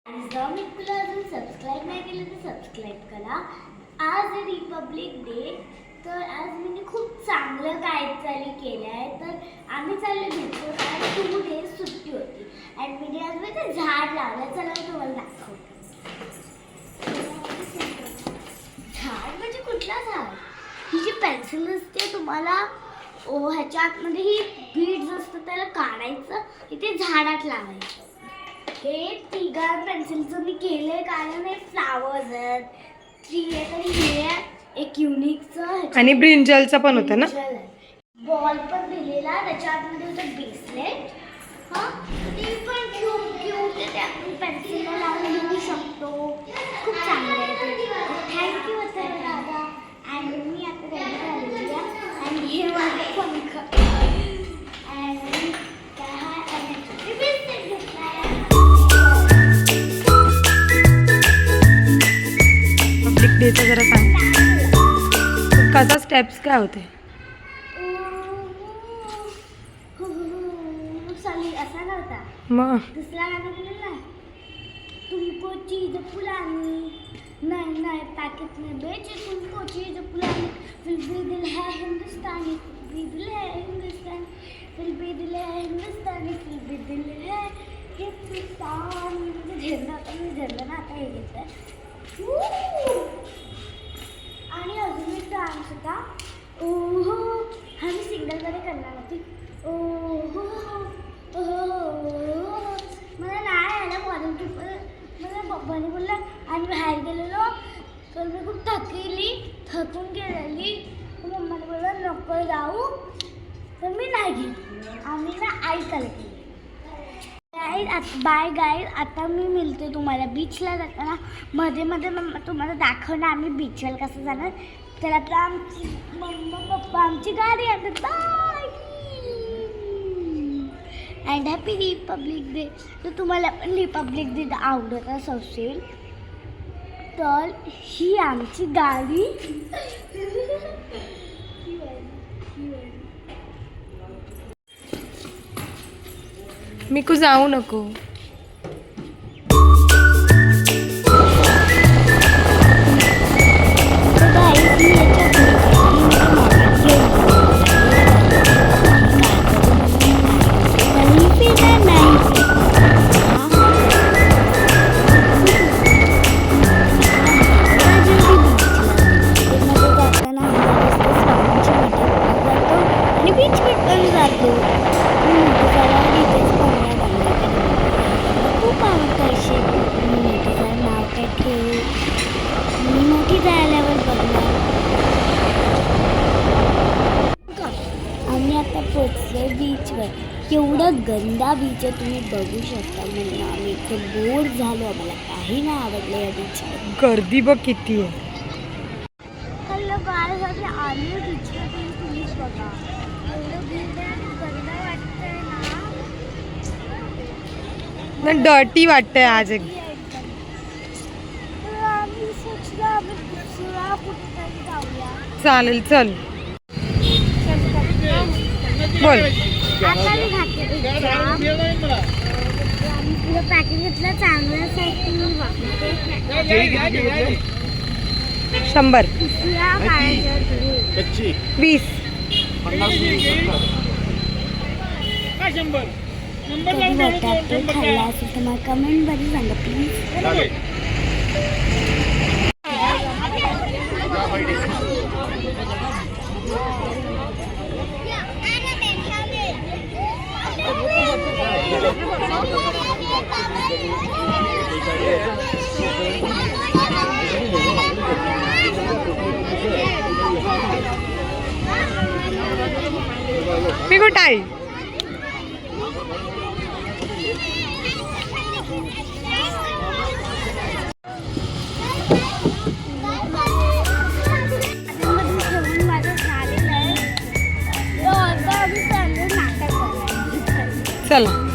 जर मी तुला अजून सबस्क्राईब नाही केलं तर सबस्क्राईब करा. आज रिपब्लिक डे, तर आज मी खूप चांगलं काहीतरी केलं आहे. तर आम्ही चाललो भेटतो आज 2 days सुट्टी होती आणि मी आज ते झाड लावलं. चला मी तुम्हाला दाखवते. झाड म्हणजे कुठला झाड? ही जी पेन्सिल असते तुम्हाला ह्याच्या आतमध्ये ही बीड्स असतं, त्याला काढायचं इथे झाडात लावायचं. हे तिघा पेन्सिलचं मी केलंय कारण हे फ्लावर्स आहेत, 3 आहे तरी हे आहे, एक युनिकचं आणि ब्रिंजलचं पण होतं ना. बॉल पण दिलेला, त्याच्या आतमध्ये होतं ब्रेसलेट. हां, ते पण क्यूट आहे, ते आपण पेन्सिलला लावून लिहू शकतो. खूप चांगलं आहे ते. थँक्यू होतं दादा. आणि मी आता त्यांना आलेली आहे आणि हे माझं पंख आणि पब्लिक डेचा जरा सांग, कसा स्टेप्स काय होते? असा नव्हता मग दुसरा गाणं दिलेला, तुमको चीज पुलानी नए नए पैकेट में बेचे, तुमको चीज पुलानी, फिर भी दिल है हिंदुस्तानी, फिर भी दिल है हिंदुस्तानी, फिर भी दिल है हिंदुस्तानी, फिर भी दिल है हिंदुस्तानी. झेंडा आता हे घेतलं. आणि अजून एक डान्स होता. ओहो, हा मी सिंगलमध्ये करणार होती. ओहो मला नाही आलं, परंतु मला पप्पाने बोललं आणि बाहेर गेलेलो तर मी खूप थकून गेलेली. मम्माने बोललं नको जाऊ, तर मी नाही गेली. आम्ही ना ऐकायला गेली. बाय गाईज, आता मी मिळते तुम्हाला बीचला जाताना. मध्ये मध्ये तुम्हाला दाखवणार आम्ही बीचला कसं जाणार. तर आता आमची मम्मा पप्पा आमची गाडी आणतात. Bye and happy Republic Day. तर तुम्हाला पण रिपब्लिक डे आवडत असेल तर ही आमची गाडी. मिकू जाऊ नको. आम्ही आता पोचलो बीचवर. एवढं गंदा बीच आहे, तुम्ही बघू शकता. म्हणून आम्ही इथे बोर झालो, आम्हाला काही नाही आवडलं या बीचवर. गर्दी बघ किती आहे. हॅलो गाईज, आम्ही आलो बीचवर. तुम्हीच बघा एवढं भीड आहे आणि गंदा वाटतंय ना, डर्टी वाटतंय आज एक. आम्ही सोचलं आम्ही दुसरा कुठेतरी जाऊया. चालेल, चल बोल. आता मी घातले तुला पॅकेट घेतलं चांगलं 100 20 खाल्ला असेल तर मला कमेंटमध्ये सांगा प्लीज. मी कुठं आहे? चला